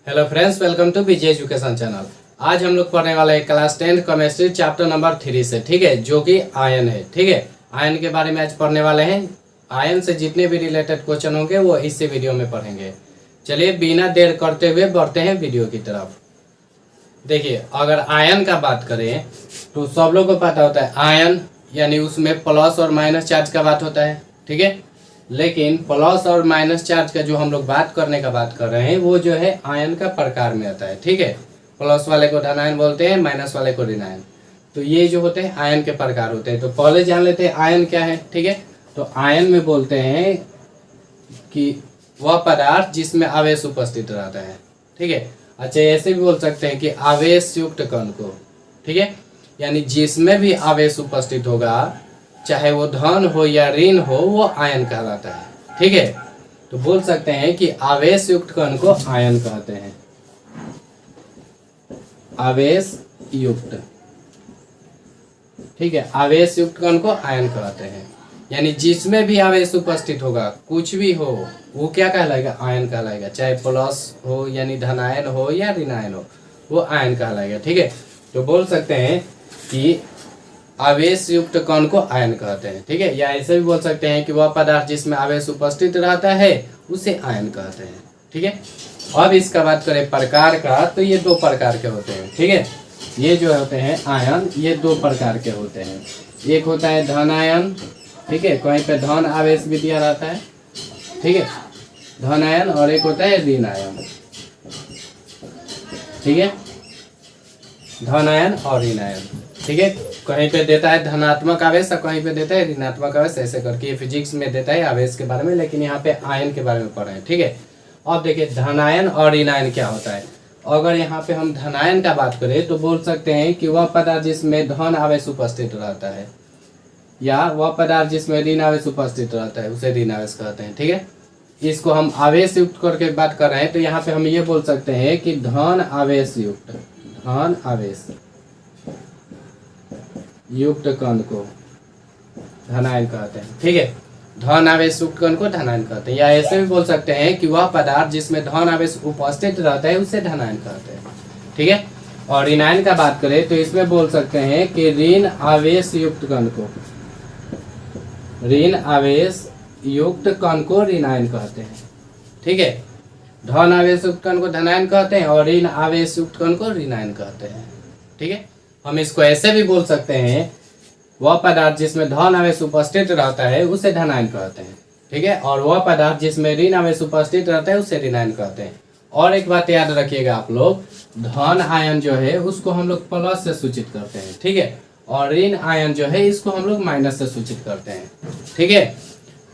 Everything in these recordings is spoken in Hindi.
Hello friends, welcome to BJ education channel. आज हम लोग पढ़ने वाले हैं क्लास 10 केमिस्ट्री चैप्टर नंबर 3 से, ठीक है, जो कि आयन है। ठीक है, आयन के बारे में आज पढ़ने वाले हैं। आयन से जितने भी रिलेटेड क्वेश्चन होंगे वो इसी वीडियो में पढ़ेंगे। चलिए बिना देर करते हुए बढ़ते हैं वीडियो की तरफ। देखिए, अगर आयन का बात करें तो सब लोग को पता होता है आयन यानी उसमें प्लस और माइनस चार्ज का बात होता है। ठीक है, लेकिन प्लस और माइनस चार्ज का जो हम लोग बात करने का बात कर रहे हैं वो जो है आयन का प्रकार में आता है। ठीक है, प्लस वाले को धनायन बोलते हैं, माइनस वाले को ऋणायन। तो ये जो होते हैं आयन के प्रकार होते हैं। तो पहले जान लेते हैं आयन क्या है। ठीक है, तो आयन में बोलते हैं कि वह पदार्थ जिसमें आवेश उपस्थित रहता है। ठीक है, अच्छा ऐसे भी बोल सकते हैं कि आवेश युक्त कण को। ठीक है, यानी जिसमें भी आवेश उपस्थित होगा, चाहे वो धन हो या ऋण हो, वो आयन कहलाता है। ठीक है, तो बोल सकते हैं कि आवेश युक्त कण को आयन कहते हैं। आवेश युक्त, ठीक है, आवेश युक्त कण को आयन कहते हैं। यानी जिसमें भी आवेश उपस्थित होगा, कुछ भी हो, वो क्या कहलाएगा? आयन कहलाएगा। चाहे प्लस हो यानी धनायन हो या ऋणायन हो, वो आयन कहलाएगा। ठीक है, तो बोल सकते हैं कि आवेश युक्त कण को आयन कहते हैं। ठीक है, या ऐसे भी बोल सकते हैं कि वह पदार्थ जिसमें आवेश उपस्थित रहता है उसे आयन कहते हैं। ठीक है, अब इसका बात करें प्रकार का, तो ये दो प्रकार के होते हैं। ठीक है, ये जो होते हैं आयन, ये दो प्रकार के होते हैं। एक होता है धन आयन, ठीक है, कहीं पे धन आवेश भी दिया रहता है। ठीक है, धन आयन, और एक होता है ऋण आयन। ठीक है, धन आयन और ऋण आयन। ठीक है, कहीं पे देता है धनात्मक आवेश और कहीं पे देता है ऋणात्मक आवेश, ऐसे करके। ये फिजिक्स में देता है आवेश के बारे में, लेकिन यहाँ पे आयन के बारे में पढ़ रहे हैं। ठीक है, अब देखिए धनायन और ऋणायन क्या होता है। अगर यहाँ पे हम धनायन का बात करें तो बोल सकते हैं कि वह पदार्थ जिसमें धन आवेश उपस्थित रहता है, या वह पदार्थ जिसमें ऋण आवेश उपस्थित रहता है, उसे ऋण आवेश कहते हैं। ठीक है, इसको हम आवेश युक्त करके बात कर रहे हैं, तो यहाँ पे हम ये बोल सकते हैं कि धन आवेश युक्त, धन आवेश युक्त कण को धनायन कहते हैं। ठीक है, धन आवेश युक्त कण को धनायन कहते हैं। या ऐसे भी बोल सकते हैं कि वह पदार्थ जिसमें धन आवेश उपस्थित रहता है उसे धनायन कहते हैं। ठीक है, और ऋणायन का बात करें तो इसमें बोल सकते हैं कि ऋण आवेश युक्त कण को, ऋण आवेश युक्त कण को ऋणायन कहते हैं। ठीक है, धन आवेश युक्त कण को धनायन कहते हैं और ऋण आवेश युक्त कण को ऋणायन कहते हैं। ठीक है, हम इसको ऐसे भी बोल सकते हैं, वह पदार्थ जिसमें धन आवेश उपस्थित रहता है उसे धनायन कहते हैं। ठीक है, और वह पदार्थ जिसमें ऋण आवेश उपस्थित रहता है उसे ऋणायन कहते हैं। और एक बात याद रखिएगा आप लोग, धन आयन जो है उसको हम लोग प्लस से सूचित करते हैं। ठीक है, और ऋण आयन जो है इसको हम लोग माइनस से सूचित करते हैं। ठीक है,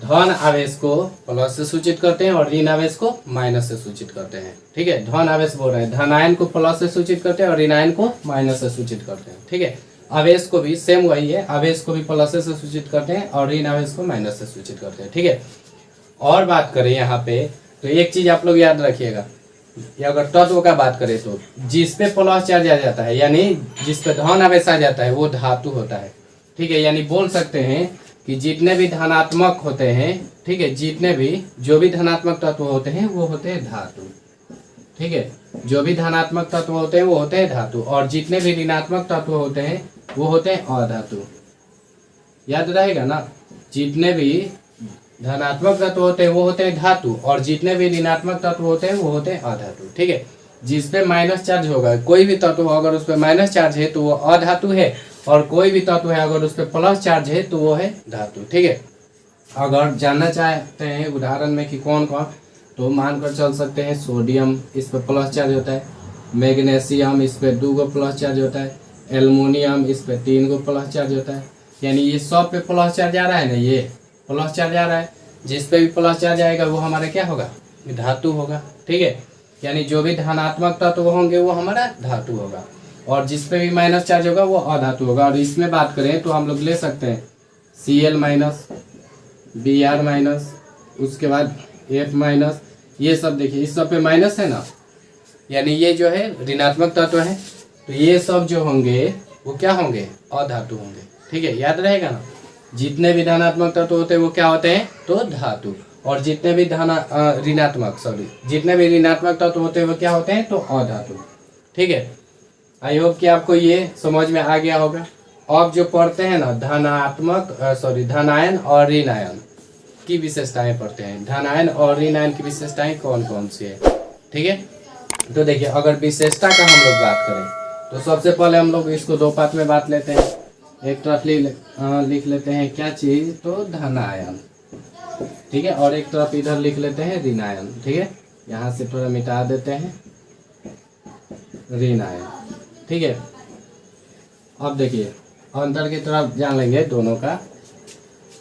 धन आवेश को प्लस से सूचित करते हैं और ऋण आवेश को माइनस से सूचित करते हैं। ठीक है, धन आवेश बोल रहे हैं, धन आयन को प्लस से सूचित करते हैं और ऋण आयन को माइनस से सूचित करते हैं। ठीक है, आवेश को भी सेम वही है, आवेश को भी प्लस से सूचित करते हैं और ऋण आवेश को माइनस से सूचित करते हैं। ठीक है, और बात करें यहाँ पे तो एक चीज आप लोग याद रखिएगा, या अगर तत्व का बात करें तो जिसपे प्लस चार्ज आ जाता है यानी जिसपे धन आवेश आ जाता है वो धातु होता है। ठीक है, यानी बोल सकते हैं कि जितने भी धनात्मक होते हैं, ठीक है, जितने भी जो भी धनात्मक तत्व होते हैं वो होते हैं धातु। ठीक है, जो भी धनात्मक तत्व होते हैं वो होते हैं धातु, और जितने भी ऋणात्मक तत्व होते हैं वो होते हैं अधातु। याद रहेगा ना, जितने भी धनात्मक तत्व होते हैं वो होते हैं धातु, और जितने भी ऋणात्मक तत्व होते हैं वो होते हैं अधातु। ठीक है, जिसपे माइनस चार्ज होगा, कोई भी तत्व अगर उस पर माइनस चार्ज है तो वो अधातु है, और कोई भी तत्व है अगर उस पर प्लस चार्ज है तो वो है धातु। ठीक है, अगर जानना चाहते हैं उदाहरण में कि कौन कौन, तो मानकर चल सकते हैं सोडियम, इस पर प्लस चार्ज होता है, मैग्नीशियम, इस पर 2 गो प्लस चार्ज होता है, एल्युमिनियम, इस पर 3 गो प्लस चार्ज होता है। यानी ये सब पे प्लस चार्ज आ रहा है ना, ये प्लस चार्ज आ रहा है, जिस पे भी प्लस चार्ज आएगा वो हमारा क्या होगा? धातु होगा। ठीक है, यानी जो भी धनात्मक तत्व होंगे वो हमारा धातु होगा, और जिस पे भी माइनस चार्ज होगा वो अधातु होगा। और इसमें बात करें तो हम लोग ले सकते हैं Cl माइनस, Br माइनस, उसके बाद F माइनस, ये सब देखिए इस सब पे माइनस है ना, यानी ये जो है ऋणात्मक तत्व है, तो ये सब जो होंगे वो क्या होंगे? अधातु होंगे। ठीक है, याद रहेगा ना, जितने भी धनात्मक तत्व होते हैं वो क्या होते हैं? तो धातु, और जितने भी जितने भी ऋणात्मक तत्व होते हैं वो क्या होते हैं, तो अधातु। ठीक है, आई होप कि आपको ये समझ में आ गया होगा। अब जो पढ़ते हैं ना धनायन और ऋण आयन की विशेषताएं पढ़ते हैं। धनायन और ऋण आयन की विशेषताएं कौन कौन सी है, ठीक है। तो देखिए, अगर विशेषता का हम लोग बात करें तो सबसे पहले हम लोग इसको दो पार्ट में बात लेते हैं। एक तरफ लिख लेते हैं क्या चीज, तो धनायन, ठीक है, और एक तरफ इधर लिख लेते हैं ऋण आयन। ठीक है, यहाँ से थोड़ा मिटा देते हैं ऋण आयन। ठीक है, अब देखिए अंतर की तरफ जान लेंगे दोनों का।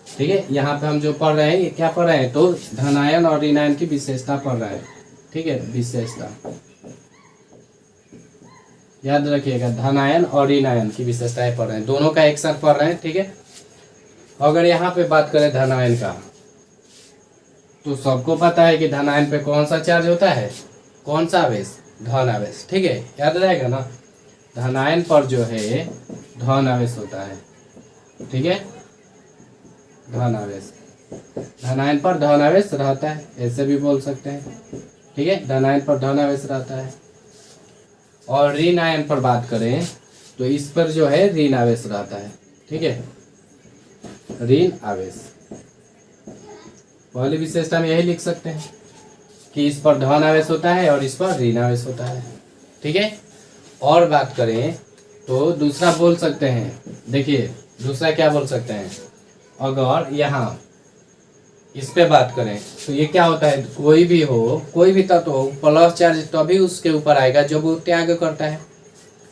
ठीक है, यहाँ पे हम जो पढ़ रहे हैं ये क्या पढ़ रहे हैं, तो धनायन और ऋण आयन की विशेषता पढ़ रहे हैं। ठीक है, विशेषता याद रखिएगा, धनायन और ऋण आयन की विशेषताएं पढ़ रहे हैं, दोनों का एक साथ पढ़ रहे हैं। ठीक है, अगर यहाँ पे बात करें धनायन का, तो सबको पता है कि धनायन पे कौन सा चार्ज होता है, कौन सा आवेश, धन आवेश। ठीक है, याद रहेगा ना, धनायन पर जो है धन आवेश होता है। ठीक है, धन आवेश, धनायन पर धन आवेश रहता है, ऐसे भी बोल सकते हैं। ठीक है, धनायन पर धन आवेश रहता है। और ऋण आयन पर बात करें तो इस पर जो है ऋण आवेश रहता है। ठीक है, ऋण आवेश, पहली विशेषता में यही लिख सकते हैं कि इस पर धन आवेश होता है और इस पर ऋण आवेश होता है। ठीक है, और बात करें तो दूसरा बोल सकते हैं, देखिए दूसरा क्या बोल सकते हैं, अगर यहाँ इस पे बात करें तो ये क्या होता है, कोई भी तत्व हो, प्लस चार्ज तभी उसके ऊपर आएगा जब वो त्याग करता है।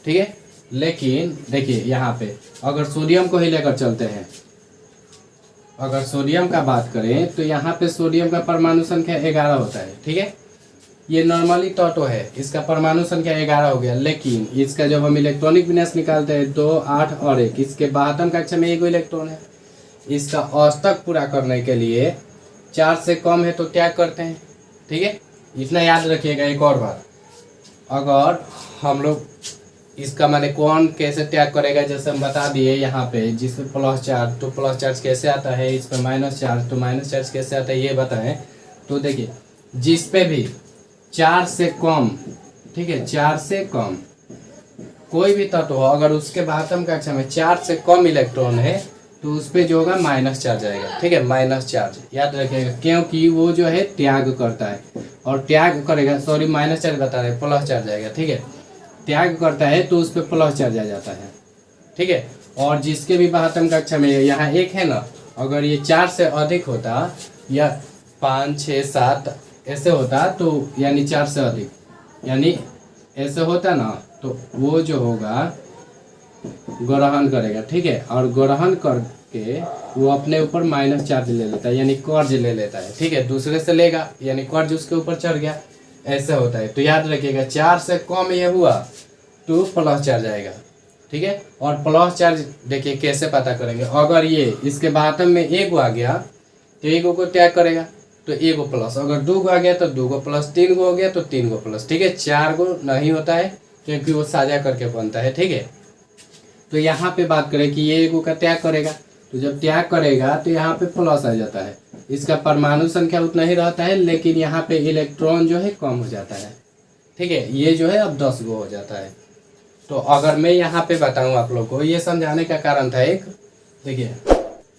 ठीक है, लेकिन देखिए यहाँ पे अगर सोडियम को ही लेकर चलते हैं, अगर सोडियम का बात करें तो यहाँ पे सोडियम का परमाणु संख्या 11 होता है। ठीक है, ये नॉर्मली तत्व है, इसका परमाणु संख्या 11 हो गया, लेकिन इसका जब हम इलेक्ट्रॉनिक विन्यास निकालते हैं 2, 8 और 1, इसके 72 कक्षा में 1 इलेक्ट्रॉन है। इसका अष्टक पूरा करने के लिए 4 से कम है तो त्याग करते हैं। ठीक है, इतना याद रखिएगा। एक और बात, अगर हम लोग इसका माने कौन कैसे त्याग करेगा, जैसे हम बता दिए यहाँ पे, जिस पे प्लस चार्ज तो प्लस चार्ज कैसे आता है, इस पे माइनस चार्ज तो माइनस चार्ज कैसे आता है, ये बताएं। तो देखिए, जिस पे भी 4 से कम, ठीक है, 4 से कम कोई भी तत्व हो, अगर उसके 72 कक्षा में 4 से कम इलेक्ट्रॉन है तो उस पे जो होगा माइनस चार्ज आएगा। ठीक है, माइनस चार्ज याद रखिएगा, क्योंकि वो जो है त्याग करता है, और त्याग करेगा, सॉरी माइनस चार्ज बता रहे, प्लस चार्ज आएगा। ठीक है, त्याग करता है तो उस पर प्लस चार्ज आ जाता है। ठीक है, और जिसके भी 72 कक्षा में यहाँ 1 है ना, अगर ये 4 से अधिक होता या 5, 6, 7 ऐसे होता, तो यानी 4 से अधिक, यानी ऐसे होता ना, तो वो जो होगा ग्रहण करेगा। ठीक है, और ग्रहण करके वो अपने ऊपर माइनस चार्ज ले लेता है, यानी कर्ज ले लेता है। ठीक है, दूसरे से लेगा, यानी कर्ज उसके ऊपर चढ़ गया, ऐसे होता है। तो याद रखिएगा, 4 से कम ये हुआ तो प्लस चार्ज आएगा। ठीक है, और प्लस चार्ज देखिए कैसे पता करेंगे, अगर ये इसके 72 में 1 आ गया तो 1 को त्याग करेगा तो 1 प्लस, अगर 2 आ गया तो 2 प्लस, 3 हो गया तो 3 प्लस। ठीक है, 4 नहीं होता है क्योंकि वो साझा करके बनता है। ठीक है, तो यहाँ पे बात करें कि ये 1 का त्याग करेगा, तो जब त्याग करेगा तो यहाँ पे प्लस आ जाता है, इसका परमाणु संख्या उतना ही रहता है, लेकिन यहाँ पे इलेक्ट्रॉन जो है कम हो जाता है। ठीक है, ये जो है अब 10 गो हो जाता है। तो अगर मैं यहाँ पे बताऊँ आप लोग को, ये समझाने का कारण था एक, देखिए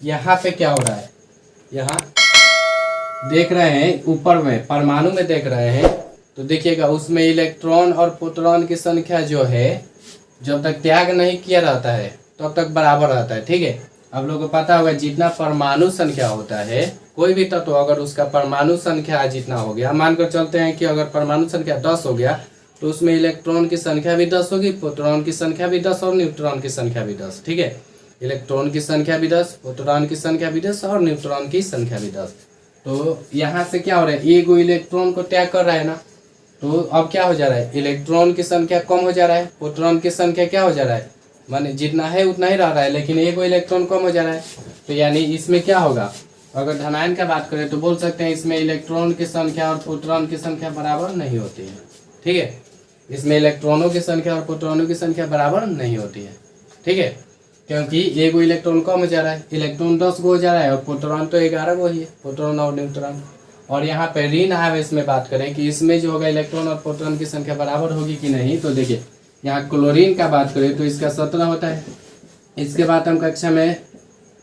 यहाँ पे क्या हो रहा है, यहाँ देख रहे हैं ऊपर में परमाणु में देख रहे हैं, तो देखिएगा उसमें इलेक्ट्रॉन और प्रोटॉन की संख्या जो है जब तक त्याग नहीं किया रहता है तब तक बराबर रहता है। ठीक है, आप लोगों को पता होगा जितना परमाणु संख्या होता है कोई भी तत्व, अगर उसका परमाणु संख्या जितना हो गया, मानकर चलते हैं कि अगर परमाणु संख्या 10 हो गया तो उसमें इलेक्ट्रॉन की संख्या भी 10 होगी, प्रोटॉन की संख्या भी 10 और न्यूट्रॉन की संख्या भी 10। ठीक है, इलेक्ट्रॉन की संख्या भी 10, प्रोटॉन की संख्या भी 10 और न्यूट्रॉन की संख्या भी 10। तो यहाँ से क्या हो रहा है, 1 इलेक्ट्रॉन को त्याग कर रहा है ना, तो अब क्या हो जा रहा है, इलेक्ट्रॉन की संख्या कम हो जा रहा है, प्रोटॉन की संख्या क्या हो जा रहा है, माने जितना है उतना ही रह रहा है, लेकिन 1 इलेक्ट्रॉन कम हो जा रहा है। तो यानी इसमें क्या होगा, अगर धनायन का बात करें तो बोल सकते हैं इसमें इलेक्ट्रॉन की संख्या और प्रोटॉन की संख्या बराबर नहीं होती है। ठीक है, इसमें इलेक्ट्रॉनों की संख्या और प्रोटॉनों की संख्या बराबर नहीं होती है। ठीक है, क्योंकि 1 इलेक्ट्रॉन कम हो जा रहा है, इलेक्ट्रॉन 10 गो हो जा रहा है और प्रोटॉन तो 11 गो ही है, प्रोटॉन और न्यूट्रॉन। और यहाँ पे ऋण आवेश में बात करें कि इसमें जो होगा इलेक्ट्रॉन और प्रोटॉन की संख्या बराबर होगी कि नहीं, तो देखिए यहाँ क्लोरीन का बात करें तो इसका 17 होता है। इसके बाद हम कक्षा में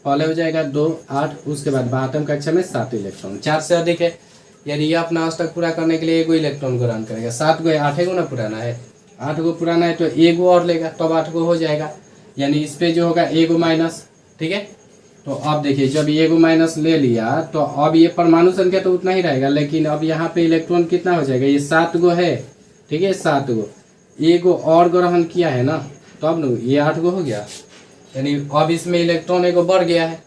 पहले हो जाएगा 2, 8, उसके बाद बातम कक्षा में 7 इलेक्ट्रॉन, 4 से अधिक है, यानी ये अपना अष्टक पूरा करने के लिए एगो इलेक्ट्रॉन ग्रहण करेगा। 7 गो 8 गो ना पुराना है, 8 गो पुराना है तो एगो और लेगा तब 8 गो हो जाएगा, यानी इस पे जो होगा एगो माइनस। ठीक है, तो अब देखिए जब एगो माइनस ले लिया तो अब ये परमाणु संख्या तो उतना ही रहेगा, लेकिन अब यहाँ पे इलेक्ट्रॉन कितना हो जाएगा, ये 7 गो है। ठीक है, 7 गो, एगो और ग्रहण किया है ना, तो अब न ये 8 गो हो गया, यानी अब इसमें इलेक्ट्रॉन एगो बढ़ गया है।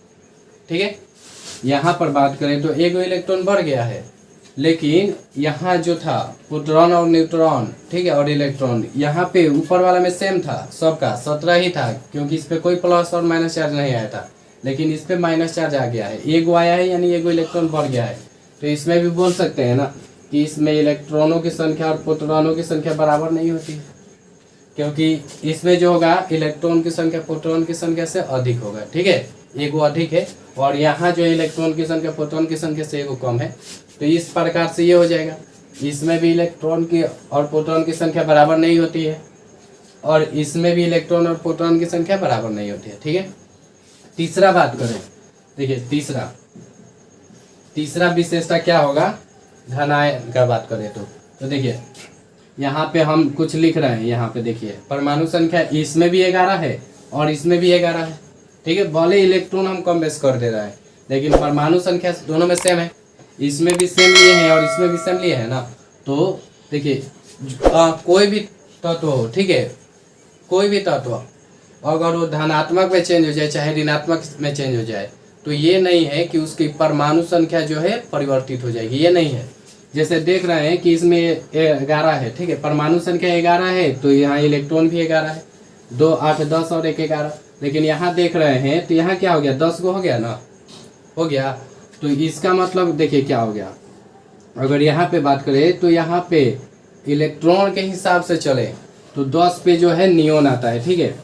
ठीक है, यहाँ पर बात करें तो एगो इलेक्ट्रॉन बढ़ गया है, लेकिन यहाँ जो था प्रोटॉन और न्यूट्रॉन, ठीक है, और इलेक्ट्रॉन यहाँ पे ऊपर वाला में सेम था, सबका 17 ही था, क्योंकि इस पे कोई प्लस और माइनस चार्ज नहीं आया था, लेकिन इस पे माइनस चार्ज आ गया है, एगो आया है, यानी एगो इलेक्ट्रॉन बढ़ गया है। तो इसमें भी बोल सकते हैं ना कि इसमें इलेक्ट्रॉनों की संख्या और प्रोटॉनों की संख्या बराबर नहीं होती है, क्योंकि इसमें जो होगा इलेक्ट्रॉन की संख्या प्रोटॉन की संख्या से अधिक होगा। ठीक है, एगो अधिक है और यहाँ जो इलेक्ट्रॉन की संख्या प्रोटॉन की संख्या से एगो कम है, तो इस प्रकार से ये हो जाएगा। इसमें भी इलेक्ट्रॉन की और प्रोटॉन की संख्या बराबर नहीं होती है, और इसमें भी इलेक्ट्रॉन और प्रोटॉन की संख्या बराबर नहीं होती है। ठीक है, तीसरा बात करें, देखिए तीसरा विशेषता क्या होगा, धनायन का बात करें तो देखिए यहाँ पे हम कुछ लिख रहे हैं, यहाँ पे देखिए परमाणु संख्या इसमें भी 11 है और इसमें भी 11 है। ठीक है, भले इलेक्ट्रॉन हम कम बेस कर दे रहा है, लेकिन परमाणु संख्या दोनों में सेम है, इसमें भी सेम लिए हैं और इसमें भी सेम लिए है ना। तो देखिए कोई भी तत्व हो, ठीक है, कोई भी तत्व अगर वो धनात्मक में चेंज हो जाए चाहे ऋणात्मक में चेंज हो जाए, तो ये नहीं है कि उसकी परमाणु संख्या जो है परिवर्तित हो जाएगी, ये नहीं है। जैसे देख रहे हैं कि इसमें 11 है, ठीक है, परमाणु संख्या 11 है, तो यहाँ इलेक्ट्रॉन भी 11 है, 2, 8, 10 और 1, 11। लेकिन यहाँ देख रहे हैं तो यहाँ क्या हो गया, 10 गो हो गया ना, हो गया। तो इसका मतलब देखिए क्या हो गया, अगर यहाँ पे बात करें तो यहाँ पे इलेक्ट्रॉन के हिसाब से चले तो 10 पे जो है नियोन आता है। ठीक है,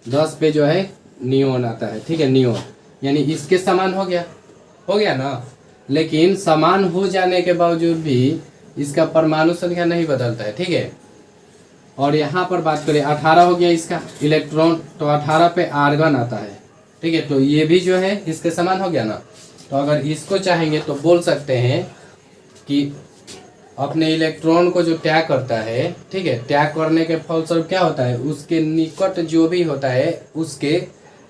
10 पे जो है नियोन आता है। ठीक है, नियोन यानी इसके समान हो गया ना, लेकिन समान हो जाने के बावजूद भी इसका परमाणु संख्या नहीं बदलता है। ठीक है, और यहाँ पर बात करें 18 हो गया इसका इलेक्ट्रॉन, तो 18 पे आर्गन आता है। ठीक है, तो ये भी जो है इसके समान हो गया ना। तो अगर इसको चाहेंगे तो बोल सकते हैं कि अपने इलेक्ट्रॉन को जो त्याग करता है, ठीक है, त्याग करने के फलस्वरूप क्या होता है, उसके निकट जो भी होता है उसके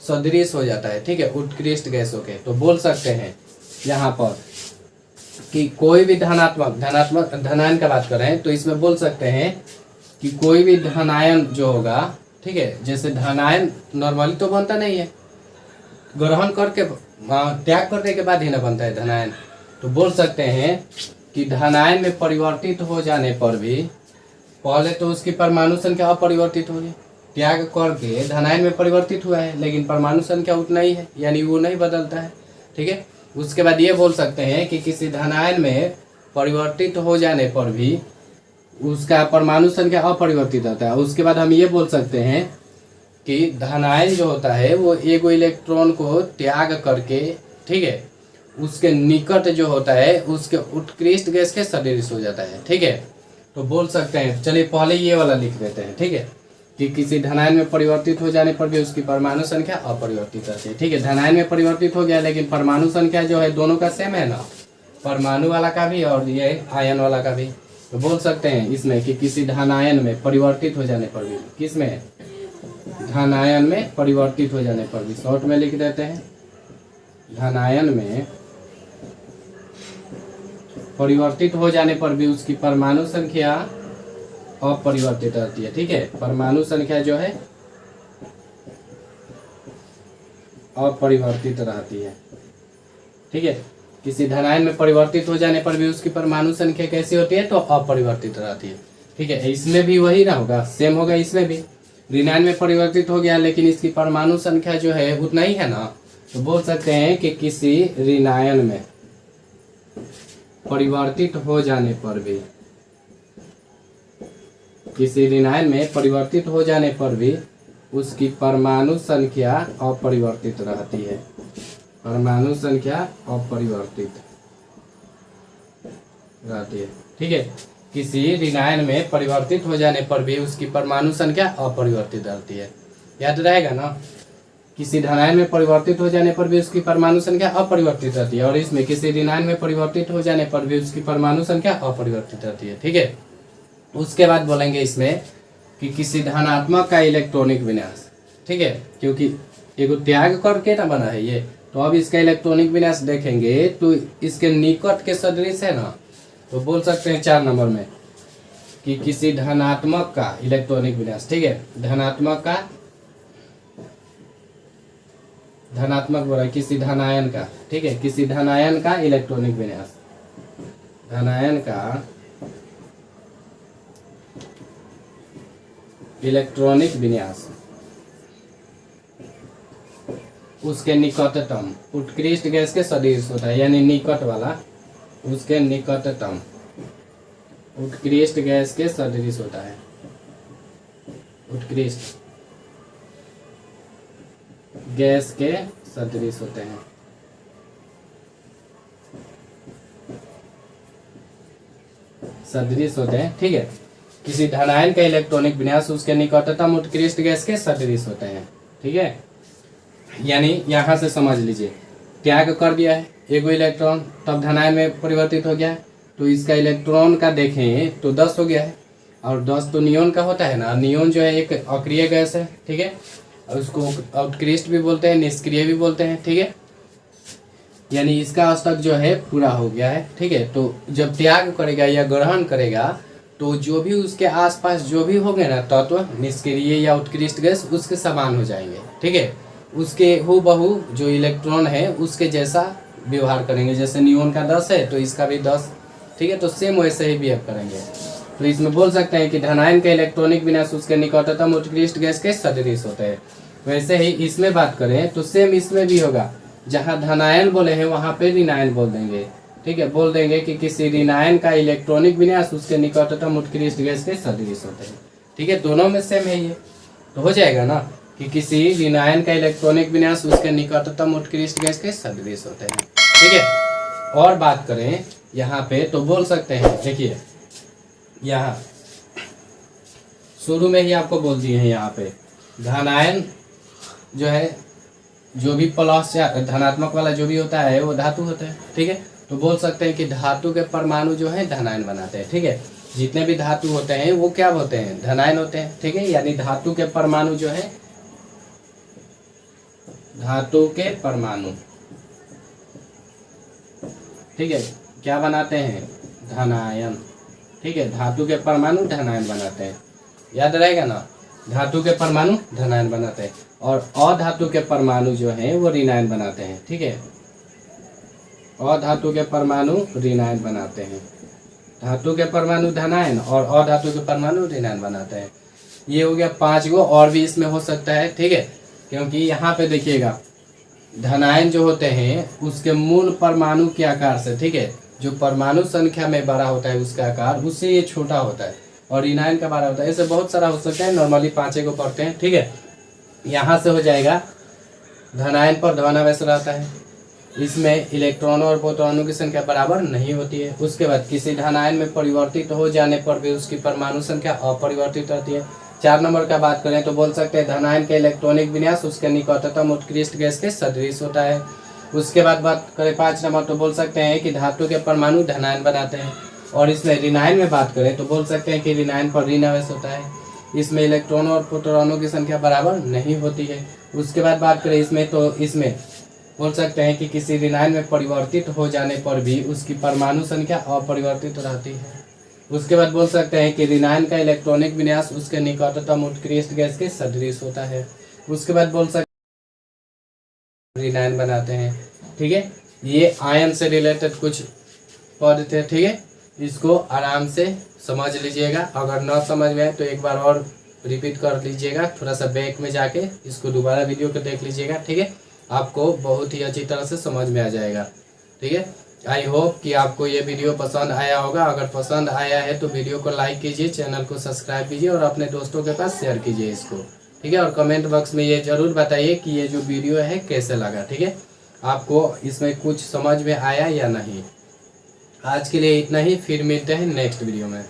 सदृश हो जाता है। ठीक है, उत्कृष्ट गैसों के। तो बोल सकते हैं यहाँ पर कि कोई भी धनायन का बात कर रहे हैं तो इसमें बोल सकते हैं कि कोई भी धनायन जो होगा, ठीक है, जैसे धनायन नॉर्मली तो बनता नहीं है, ग्रहण करके त्याग करने के बाद ही ना बनता है धनायन। तो बोल सकते हैं कि धनायन में परिवर्तित हो जाने पर भी पहले तो उसकी परमाणु संख्या अपरिवर्तित होगी, त्याग करके धनायन में परिवर्तित हुआ है, लेकिन परमाणु संख्या उतना ही है, यानी वो नहीं बदलता है। ठीक है, उसके बाद ये बोल सकते हैं कि किसी धनायन में परिवर्तित हो जाने पर भी उसका परमाणु संख्या अपरिवर्तित होता है। उसके बाद हम ये बोल सकते हैं कि धनायन जो होता है वो एगो इलेक्ट्रॉन को त्याग करके, ठीक है, उसके निकट जो होता है उसके उत्कृष्ट गैस के सदृश हो जाता है। ठीक है, तो बोल सकते हैं, चलिए पहले ये वाला लिख देते हैं। ठीक है, कि किसी धनायन में परिवर्तित हो जाने पर भी उसकी परमाणु संख्या अपरिवर्तित रहती है। ठीक है, धनायन में परिवर्तित हो गया लेकिन परमाणु संख्या जो है दोनों का सेम है ना, परमाणु वाला का भी और ये आयन वाला का भी। तो बोल सकते हैं इसमें कि किसी धनायन में परिवर्तित हो जाने पर भी, किसमें, धनायन में परिवर्तित हो जाने पर भी, शॉर्ट में लिख देते हैं, धनायन में परिवर्तित हो जाने पर भी उसकी परमाणु संख्या अपरिवर्तित रहती है। ठीक है, परमाणु संख्या जो है अपरिवर्तित रहती है। ठीक है, किसी धनायन में परिवर्तित हो जाने पर भी उसकी परमाणु संख्या कैसी होती है, तो अपरिवर्तित रहती है। ठीक है, इसमें भी वही ना होगा, सेम होगा, इसमें भी ऋणायन में परिवर्तित हो गया लेकिन इसकी परमाणु संख्या जो है उतना ही है ना। तो बोल सकते हैं कि किसी ऋणायन में परिवर्तित हो जाने पर भी, किसी ऋणायन में परिवर्तित हो जाने पर भी उसकी परमाणु संख्या अपरिवर्तित रहती है, परमाणु संख्या अपरिवर्तित। रहती है। ठीक है, किसी ऋणायन में परिवर्तित हो जाने पर भी उसकी परमाणु संख्या अपरिवर्तित रहती है। याद रहेगा ना, किसी धनायन में परिवर्तित हो जाने पर भी उसकी परमाणु संख्या अपरिवर्तित रहती है, और इसमें किसी ऋणायन में परिवर्तित हो जाने पर भी उसकी परमाणु संख्या अपरिवर्तित रहती है। ठीक है, उसके बाद बोलेंगे इसमें कि किसी धनात्मक का इलेक्ट्रॉनिक विन्यास। ठीक है, क्योंकि एगो त्याग करके ना बना है ये, तो अब इसका इलेक्ट्रॉनिक विन्यास देखेंगे तो इसके निकट के सदृश है ना, तो बोल सकते हैं 4 नंबर में कि किसी धनात्मक का इलेक्ट्रॉनिक विन्यास। ठीक है, धनात्मक बोला किसी धनायन का। ठीक है, किसी धनायन का इलेक्ट्रॉनिक विन्यास, धनायन का इलेक्ट्रॉनिक विन्यास उसके निकटतम उत्कृष्ट गैस के सदृश होता है, यानी निकट वाला उसके निकटतम उत्कृष्ट गैस के सदृश होता है। उत्कृष्ट गैस के सदृश होते हैं। सदृश होते हैं। ठीक है, किसी धनायन का इलेक्ट्रॉनिक विन्यास उसके निकटतम उत्कृष्ट गैस के सदृश होते हैं। ठीक है, यानी यहां से समझ लीजिए, त्याग कर दिया है एगो इलेक्ट्रॉन, तब धनायन में परिवर्तित हो गया है, तो इसका इलेक्ट्रॉन का देखें तो 10 हो गया है, और 10 तो नियोन का होता है ना। नियोन जो है एक अक्रिय गैस है। ठीक है, उसको उत्कृष्ट भी बोलते हैं, निष्क्रिय भी बोलते हैं। ठीक है, यानी इसका अष्टक जो है पूरा हो गया है। ठीक है, तो जब त्याग करेगा या ग्रहण करेगा तो जो भी उसके आसपास जो भी होंगे ना तत्व, निष्क्रिय या उत्कृष्ट गैस, उसके समान हो जाएंगे। ठीक है, उसके हूबहू जो इलेक्ट्रॉन है उसके जैसा व्यवहार करेंगे। जैसे नियोन का 10 है तो इसका भी 10। ठीक है, तो सेम वैसे ही बिहेव करेंगे। तो इसमें बोल सकते हैं कि धनायन का इलेक्ट्रॉनिक विन्यास उसके निकटतम उत्कृष्ट गैस के सदृश होते हैं। वैसे ही इसमें बात करें तो सेम इसमें भी होगा, जहाँ धनायन बोले हैं वहाँ पे ऋणायन बोल देंगे। ठीक है, बोल देंगे कि किसी ऋणायन का इलेक्ट्रॉनिक विन्यास उसके निकटतम उत्कृष्ट गैस के सदृश होते हैं। ठीक है, दोनों में सेम है ये, तो हो जाएगा ना कि किसी ऋणायन का इलेक्ट्रॉनिक विन्यास उसके निकटतम उत्कृष्ट गैस के सदृश होते हैं। ठीक है, और बात करें यहाँ पे तो बोल सकते हैं, देखिए यहाँ शुरू में ही आपको बोल दिए हैं, यहाँ पे धनायन जो है, जो भी प्लस या धनात्मक वाला जो भी होता है वो धातु होता है। ठीक है, तो बोल सकते हैं कि धातु के परमाणु जो है धनायन बनाते हैं। ठीक है, जितने भी धातु होते हैं वो क्या होते हैं, धनायन होते हैं। ठीक है, यानी धातु के परमाणु जो है, धातु के परमाणु, ठीक है, क्या बनाते हैं, धनायन। ठीक है, धातु के परमाणु धनायन बनाते हैं। याद रहेगा ना, धातु के परमाणु धनायन बनाते हैं, और अधातु के परमाणु जो हैं वो ऋणायन बनाते हैं। ठीक है, अधातु के परमाणु ऋणायन बनाते हैं। धातु के परमाणु धनायन और अधातु के परमाणु ऋणायन बनाते हैं। ये हो गया 5 गो, और भी इसमें हो सकता है। ठीक है, क्योंकि यहाँ पे देखिएगा धनायन जो होते हैं उसके मूल परमाणु के आकार से, ठीक है, जो परमाणु संख्या में बड़ा होता है उसका आकार, उससे ये छोटा होता है, और ऋणायन का बड़ा होता है। ऐसे बहुत सारा हो सकता है, नॉर्मली 5 को पढ़ते हैं। ठीक है, यहाँ से हो जाएगा धनायन पर धनावेश रहता है, इसमें इलेक्ट्रॉनों और प्रोटॉनों की संख्या बराबर नहीं होती है। उसके बाद किसी धनायन में परिवर्तित हो जाने पर भी उसकी परमाणु संख्या अपरिवर्तित रहती है। 4 नंबर का बात करें तो बोल सकते हैं धनायन के इलेक्ट्रॉनिक विन्यास उसके निकटतम उत्कृष्ट गैस के सदृश होता है। उसके बाद बात करें 5 नंबर तो बोल सकते हैं कि धातु के परमाणु धनायन बनाते हैं। और इसमें ऋणायन में बात करें तो बोल सकते हैं कि ऋणायन पर ऋण आवेश होता है, इसमें इलेक्ट्रॉनों और प्रोटॉनों की संख्या बराबर नहीं होती है। उसके बाद बात करें इसमें तो इसमें बोल सकते हैं कि किसी ऋणायन में परिवर्तित हो जाने पर भी उसकी परमाणु संख्या अपरिवर्तित रहती है। उसके बाद बोल सकते हैं कि ऋणायन का इलेक्ट्रॉनिक विन्यास उसके निकटतम उत्कृष्ट गैस के सदृश होता है। उसके बाद बोल सकते हैं ऋणायन बनाते हैं। ठीक है, ये आयन से रिलेटेड कुछ पद थे। ठीक है, इसको आराम से समझ लीजिएगा, अगर न समझ में आए तो एक बार और रिपीट कर लीजिएगा, थोड़ा सा बैक में जाके इसको दोबारा वीडियो को देख लीजिएगा। ठीक है, आपको बहुत ही अच्छी तरह से समझ में आ जाएगा। ठीक है, आई होप कि आपको ये वीडियो पसंद आया होगा। अगर पसंद आया है तो वीडियो को लाइक कीजिए, चैनल को सब्सक्राइब कीजिए और अपने दोस्तों के पास शेयर कीजिए इसको। ठीक है, और कमेंट बॉक्स में ये जरूर बताइए कि ये जो वीडियो है कैसे लगा। ठीक है, आपको इसमें कुछ समझ में आया या नहीं। आज के लिए इतना ही, फिर मिलते हैं नेक्स्ट वीडियो में।